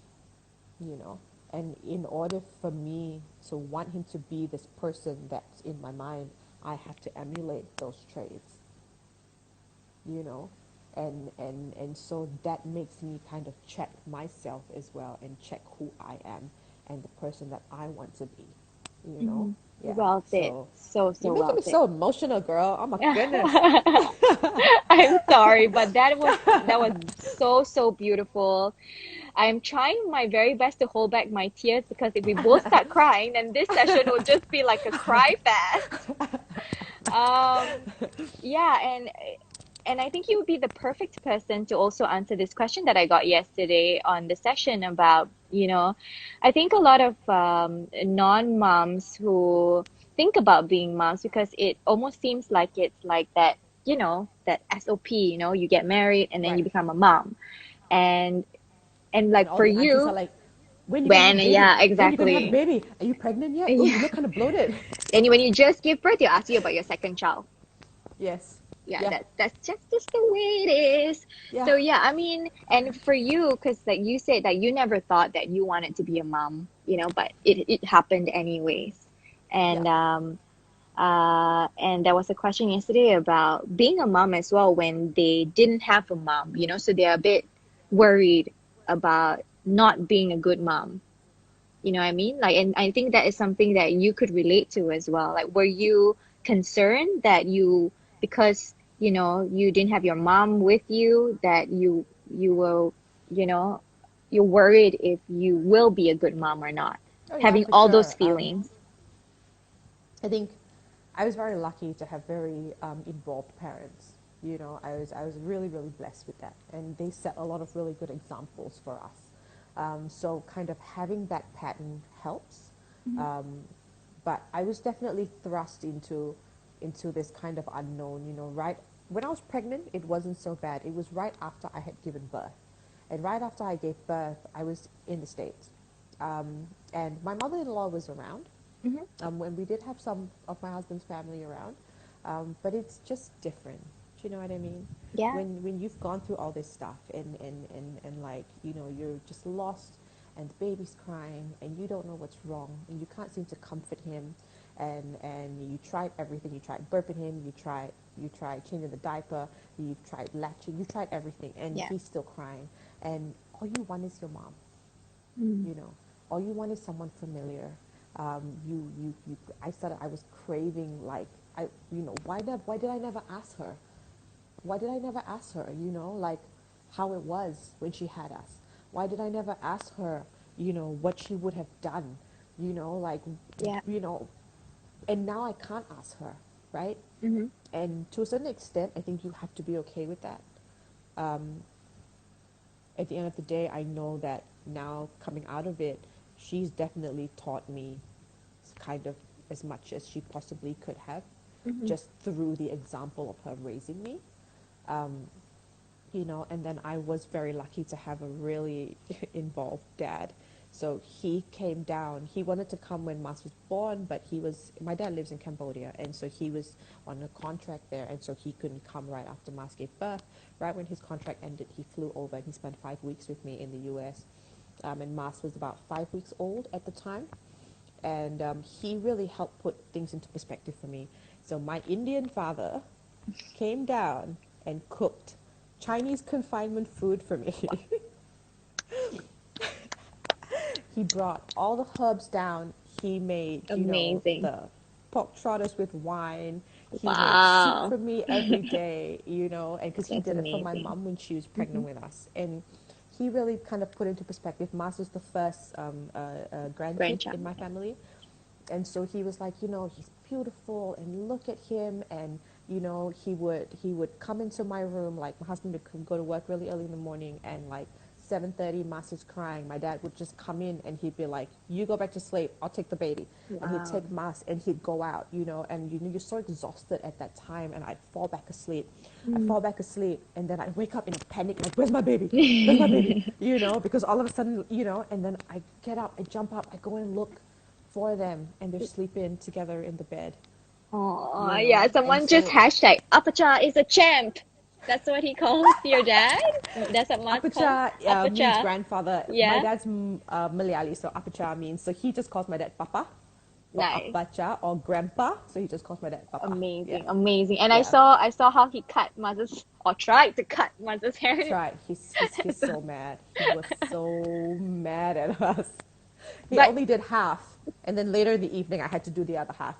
you know? And in order for me to want him to be this person that's in my mind, I have to emulate those traits, you know? And so that makes me kind of check myself as well and check who I am and the person that I want to be, you know? Mm-hmm. Yeah. Well said. So So, you're so making well me said. so emotional, girl. Oh my goodness. I'm sorry, but that was so, so beautiful. I'm trying my very best to hold back my tears because if we both start crying, then this session will just be like a cry fest. Um, yeah, and I think you would be the perfect person to also answer this question that I got yesterday on the session about, I think a lot of non-moms who think about being moms because it almost seems like it's like that, that SOP, you get married and then Right. you become a mom. And And like all for the aunties are you, like, when you gonna have when, a baby? yeah, When you gonna have a exactly. baby? Are you pregnant yet? Oh, you Yeah. look kind of bloated. And when you just give birth, they'll ask you about your second child. Yes. Yeah, Yeah. that's just the way it is. Yeah. So yeah, I mean, and for you, because like you said that you never thought that you wanted to be a mom, but it happened anyways. Yeah. And there was a question yesterday about being a mom as well when they didn't have a mom, so they're a bit worried about not being a good mom. You know what I mean? Like, and I think that is something that you could relate to as well. Like, were you concerned that because, you didn't have your mom with you, that you will, you know, you're worried if you will be a good mom or not, Oh yeah, having for all those sure. feelings. I think I was very lucky to have very involved parents. I was really really blessed with that, and they set a lot of really good examples for us. So kind of having that pattern helps. Mhm. Um, but I was definitely thrust into this kind of unknown. Right when I was pregnant, it wasn't so bad. It was right after I had given birth, and right after I gave birth, I was in the States, and my mother-in-law was around, Mhm. when we did have some of my husband's family around, but it's just different. Do you know what I mean? Yeah. When you've gone through all this stuff and like you're just lost, and the baby's crying and you don't know what's wrong and you can't seem to comfort him, and you tried everything. You tried burping him. You tried changing the diaper. You've tried latching. You tried everything, and Yeah. he's still crying. And all you want is your mom. Mm. you know all you want is someone familiar. I was craving, like, why did I never ask her? Like, how it was when she had us. Why did I never ask her, what she would have done, like, Yeah. you know and now I can't ask her, right? Mhm. And to a certain extent, I think you have to be okay with that. um, at the end of the day, I know that now, coming out of it, she's definitely taught me kind of as much as she possibly could have, Mhm. just through the example of her raising me. Um, and then I was very lucky to have a really involved dad. So he came down. He wanted to come when Mas was born, but my dad lives in Cambodia, and so he was on a contract there, and so he couldn't come right after Mas gave birth. Right when his contract ended, he flew over and he spent 5 weeks with me in the US. And Mas was about 5 weeks old at the time, and he really helped put things into perspective for me. So my Indian father came down and cooked Chinese confinement food for me. He brought all the herbs down. He made, Amazing. the pork trotters with wine. He made soup Wow. for me every day, and because he That's did it for my amazing. mom when she was pregnant Mhm. with us. And he really kind of put into perspective. Mas was the first grandkid Grandchild. in my family. And so he was like, he's beautiful, and look at him. And he would come into my room, like, my husband would go to work really early in the morning, and like 7:30, Mas is crying, my dad would just come in and he'd be like, you go back to sleep, I'll take the baby. And he'd Wow. take Mas and he'd go out, and you're so exhausted at that time, and I'd fall back asleep. I Mm. fall back asleep, and then I wake up in a panic, like, where's my baby? Where's my baby? Because all of a sudden, and then I get up, I jump up, I go and look for them, and they're sleeping together in the bed, Oh, yeah. and Someone just so hashtag Apacha is a champ. That's what he calls your dad. That's what Mars calls Apacha means Apacha. grandfather. My Yeah. dad's Malayali, so Apacha means, so he just calls my dad Papa or Nice. Apacha or Grandpa, so he just calls my dad Papa. Yeah, Amazing. Amazing. And I yeah. saw I saw how he cut Mars's or tried to cut Mars's hair. Tried. He's So, so mad. He was so mad at us. He but only did half, and then later in the evening, I had to do the other half.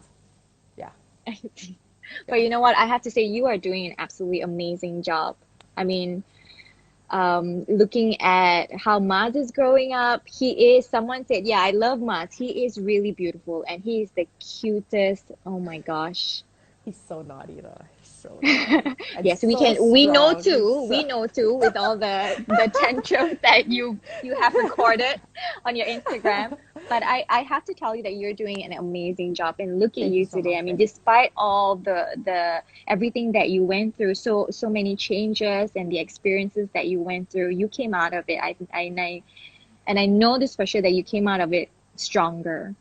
Yeah, but yeah. you know what? I have to say you are doing an absolutely amazing job. I mean, looking at how Mars is growing up, someone said, yeah, I love Mars. He is really beautiful and he is the cutest. Oh my gosh. He's so naughty, though. He's so naughty and Yes, so strong. He's we so know too with all the tantrums that you have recorded on your Instagram. But I have to tell you that you're doing an amazing job and look at Thank you you so today. I much, mean, babe. despite all the everything that you went through, so many changes and the experiences that you went through, you came out of it. And I know this for sure that you came out of it stronger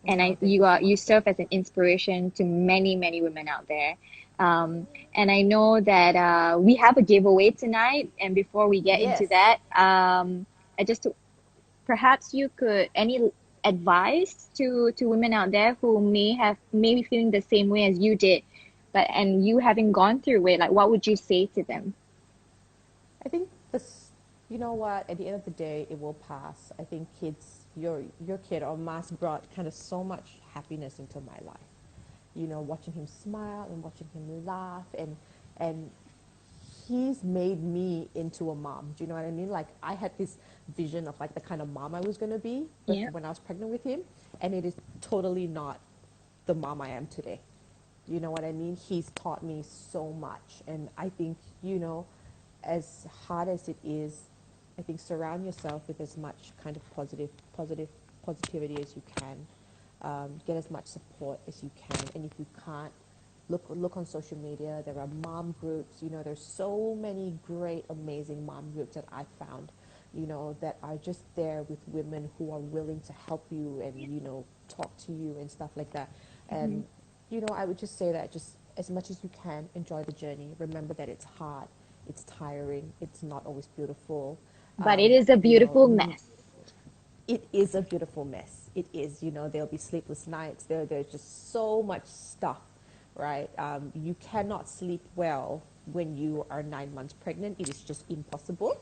and Oh, thank you so you much, babe. serve as an inspiration to many women out there. And I know that we have a giveaway tonight. And before we get into Yes. that, I just perhaps you could any advice to women out there who may be feeling the same way as you did, but and you having gone through it, like what would you say to them? I think this, you know what? At the end of the day, it will pass. I think your kid or Mas brought kind of so much happiness into my life. Watching him smile and watching him laugh, and he's made me into a mom. Do you know what I mean? Like, I had this vision of like the kind of mom I was gonna be Yeah. when I was pregnant with him, and it is totally not the mom I am today. You know what I mean? He's taught me so much. And I think, as hard as it is, I think surround yourself with as much kind of positivity as you can. Get as much support as you can. And if you can't, look on social media. There are mom groups. There's so many great, amazing mom groups that I've found, that are just there with women who are willing to help you and, talk to you and stuff like that. Hmm. And I would just say that just as much as you can, enjoy the journey. Remember that it's hard, it's tiring, it's not always beautiful. But it is a beautiful You mess. it is a beautiful mess. It is, there'll be sleepless nights. There's just so much stuff, right? You cannot sleep well when you are 9 months pregnant. It is just impossible.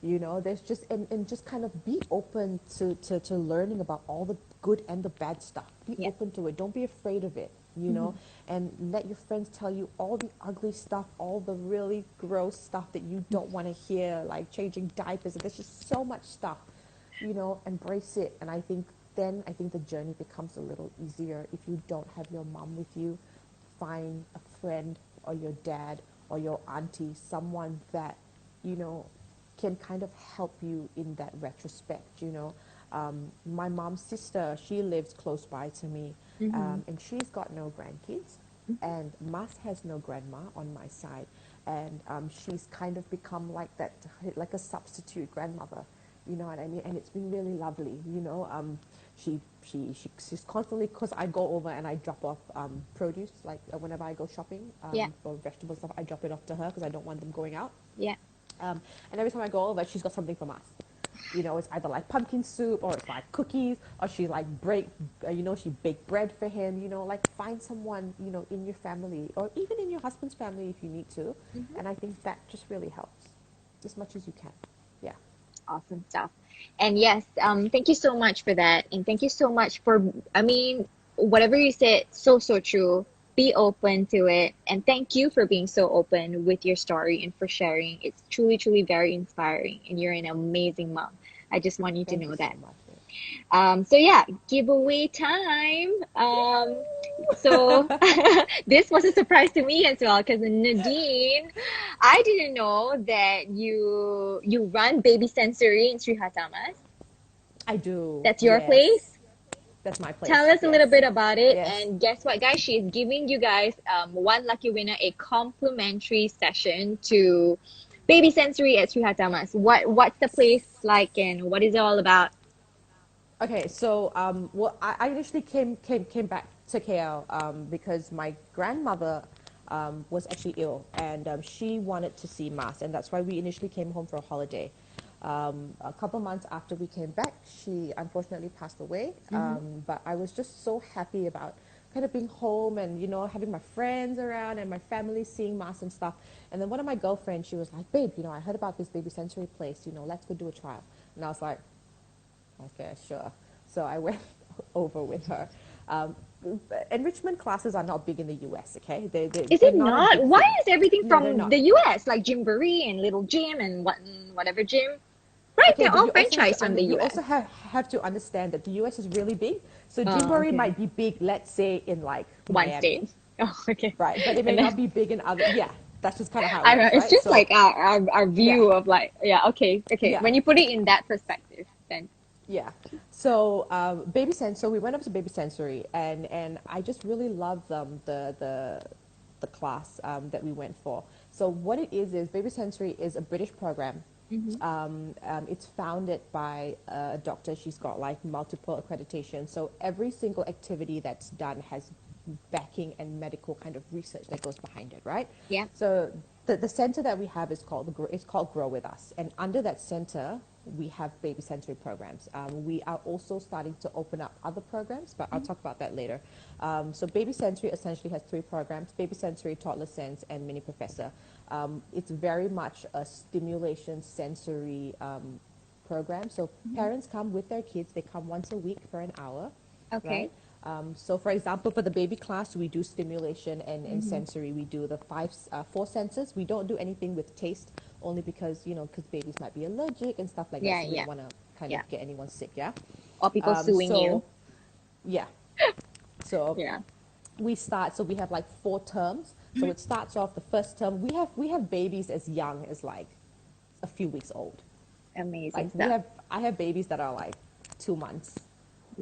There's just, and just kind of be open to learning about all the good and the bad stuff. Be Yeah. open to it. Don't be afraid of it, Hmm. and let your friends tell you all the ugly stuff, all the really gross stuff that you don't want to hear, like changing diapers. There's just so much stuff, embrace it. And I think the journey becomes a little easier if you don't have your mom with you. Find a friend or your dad or your auntie, someone that, you know, can kind of help you in that retrospect, My mom's sister, she lives close by to me, Hmm. and she's got no grandkids, and Mas has no grandma on my side, and she's kind of become like that, like a substitute grandmother. You know what I mean? And it's been really lovely. She's constantly, because I go over and I drop off produce, like whenever I go shopping Yeah. for vegetable stuff, I drop it off to her because I don't want them going out. Yeah. And every time I go over, she's got something from us. It's either like pumpkin soup or it's like cookies, or she like she baked bread for him. Like find someone in your family or even in your husband's family if you need to. Hmm. And I think that just really helps as much as you can. Yeah. Awesome stuff. And yes, thank you so much for that. And thank you so much for, I mean, whatever you said, so true. Be open to it. And thank you for being so open with your story and for sharing. It's truly very inspiring. And you're an amazing mom. I just want you to Thank you know so that. much. So yeah, giveaway time. So this was a surprise to me as well because Nadine, I didn't know that you run Baby Sensory in Sri Hatamas. I do. That's your Yes. place. That's my Tell place. us a little Yes. bit about it. Yes. And guess what, guys? She's giving you guys one lucky winner a complimentary session to Baby Sensory at Sri Hatamas. What's the place like and what is it all about? Okay, so well, I initially came back to KL because my grandmother was actually ill, and she wanted to see Mass, and that's why we initially came home for a holiday. A couple months after we came back, she unfortunately passed away. Mm-hmm. But I was just so happy about kind of being home and having my friends around and my family seeing Mass and stuff. And then one of my girlfriends, she was like, "Babe, I heard about this baby sensory place. Let's go do a trial." And I was like, okay, sure. So I went over with her. Um, Enrichment classes are not big in the US, okay? Is They're it not a not? big Why thing. is everything No, they're from not. the US, like Gymboree and Little Gym and whatever gym? Right, Okay, they're but all franchised from the you US. also have to understand that the US is really big. So Oh, Gymboree okay. might be big, let's say, in like One Miami, state. Oh, okay. right? But it may And then not be big in other, yeah, that's just kind of how it I don't know, works, it's right? just So, like our yeah, view of like, yeah, okay, okay. yeah. When you put it in that perspective, then Yeah. So Baby Sensory. So we went up to Baby Sensory, and I just really loved the class that we went for. So what it is Baby Sensory is a British program. hmm It's founded by a doctor. She's got like multiple accreditation. So every single activity that's done has backing and medical kind of research that goes behind it, right? yeah. So the center that we have is called Grow With Us, and under that center we have baby sensory programs. We are also starting to open up other programs, but I'll Mhm. talk about that later. So baby sensory essentially has three programs: baby sensory, toddler sense, and mini professor. It's very much a stimulation sensory program. So Mhm. parents come with their kids. They come once a week for an hour, Okay. right? So for example, for the baby class, we do stimulation and hmm sensory. We do the four senses. We don't do anything with taste, only because, because babies might be allergic and stuff like that. Yeah, So we yeah, don't want to kind yeah. of get anyone sick, yeah? Or people suing you. So, yeah. So Yeah. so we have like 4 terms. So Mhm. it starts off the first term. We have babies as young as like a few weeks old. Amazing Like stuff. I have babies that are like 2 months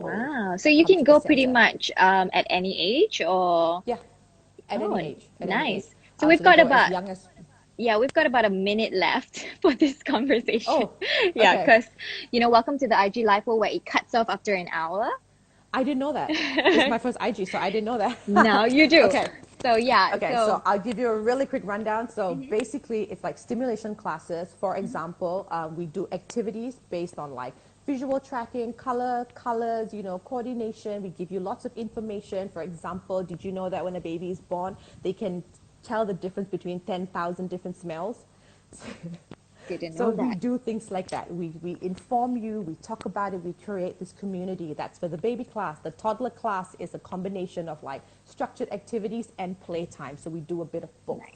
old Wow. So you come can to the go pretty center. much at any age or Yeah, at any oh, age, at any age. nice. So we've So they got go as about young as, yeah, we've got about a minute left for this conversation. oh, Yeah, okay. because welcome to the IG live where it cuts off after an hour. I didn't know that. This is my first IG, so I didn't know Now that. you do. Okay. So yeah, Okay, so so I'll give you a really quick rundown. So mhm, basically, it's like stimulation classes. For mhm. example, we do activities based on like visual tracking, colors, coordination. We give you lots of information. For example, did you know that when a baby is born, they can tell the difference between 10,000 different smells? Didn't So know we that. do things like that. We inform you, we talk about it, we create this community. That's for the baby class. The toddler class is a combination of like structured activities and playtime. So we do a bit of both. Nice.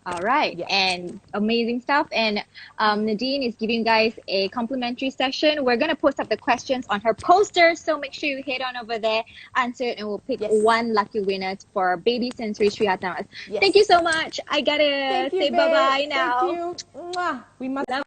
All right, Yeah. and amazing stuff. And Nadine is giving you guys a complimentary session. We're gonna post up the questions on her poster, so make sure you head on over there, answer it, and we'll pick Yes. one lucky winner for Baby Sensory Sri Hatamas. Thank you Yes. so much. I gotta Thank you, say bye babe. bye Thank now. you. Mwah. We must